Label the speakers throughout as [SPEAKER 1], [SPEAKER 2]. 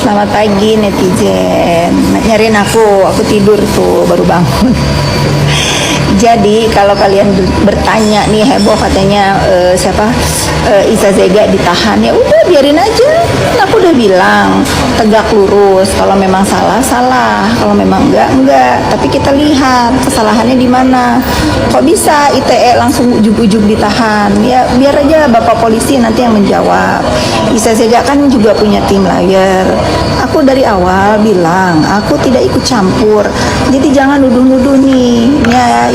[SPEAKER 1] Selamat pagi netizen. Nyariin aku tidur tuh baru bangun. Jadi kalau kalian bertanya nih heboh katanya Iza Zega ditahan, ya udah biarin aja. Kan aku udah bilang tegak lurus. Kalau memang salah salah, kalau memang enggak. Tapi kita lihat kesalahannya di mana. Kok bisa ITE langsung ujug-ujug ditahan? Ya biar aja bapak polisi nanti yang menjawab. Iza Zega kan juga punya tim lawyer. Aku dari awal bilang aku tidak ikut campur. Jadi jangan nuduh-nuduh nih.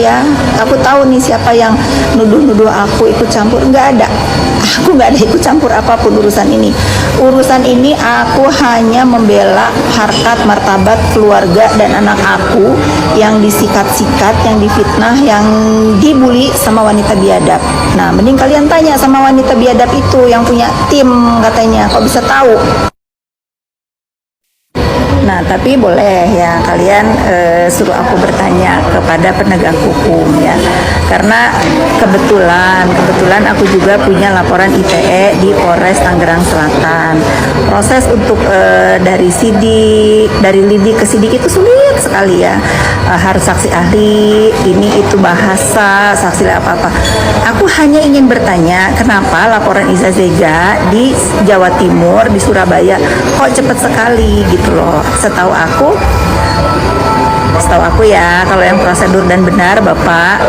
[SPEAKER 1] Ya, aku tahu nih siapa yang nuduh-nuduh aku ikut campur. Nggak ada. Aku nggak ada ikut campur apapun urusan ini. Urusan ini aku hanya membela harkat martabat keluarga dan anak aku yang disikat-sikat, yang difitnah, yang dibully sama wanita biadab. Nah, mending kalian tanya sama wanita biadab itu yang punya tim katanya. Kok bisa tahu? Nah, tapi boleh ya kalian suruh aku bertanya kepada penegak hukum ya. Karena kebetulan aku juga punya laporan ITE di Polres Tangerang Selatan. Proses untuk dari lidik ke sidik itu sulit sekali ya. Harus saksi ahli, ini itu bahasa, saksi apa-apa. Aku hanya ingin bertanya, kenapa laporan Iza Zega di Jawa Timur, di Surabaya kok cepat sekali gitu loh. Setahu aku ya, kalau yang prosedur dan benar Bapak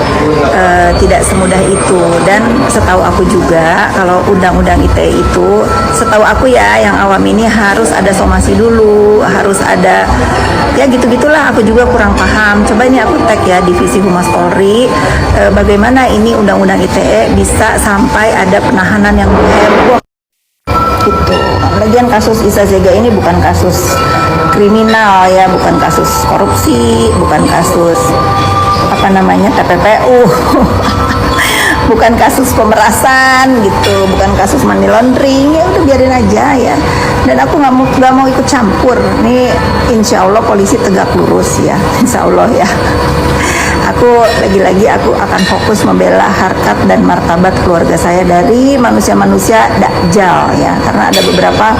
[SPEAKER 1] tidak semudah itu. Dan setahu aku juga kalau undang-undang ITE itu, setahu aku ya yang awam ini harus ada somasi dulu, harus ada ya gitu-gitulah. Aku juga kurang paham. Coba ini aku tag ya Divisi Humas Polri, bagaimana ini undang-undang ITE bisa sampai ada penahanan yang heboh gitu. Lagian kasus Iza Zega ini bukan kasus kriminal ya, bukan kasus korupsi, bukan kasus TPPU, bukan kasus pemerasan gitu, bukan kasus money laundering. Ya udah biarin aja ya. Dan aku nggak mau ikut campur. Nih insya Allah polisi tegak lurus ya, insya Allah ya. Aku akan fokus membela harkat dan martabat keluarga saya dari manusia-manusia dakjal ya, karena ada beberapa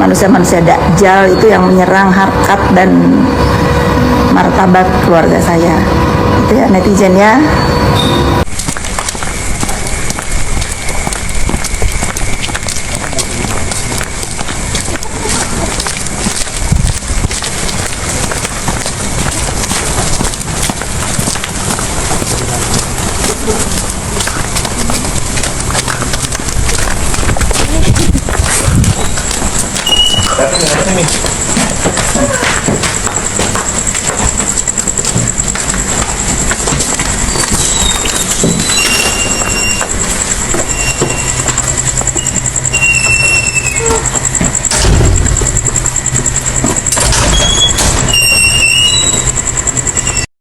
[SPEAKER 1] manusia-manusia dakjal itu yang menyerang harkat dan martabat keluarga saya. Itu ya netizen ya.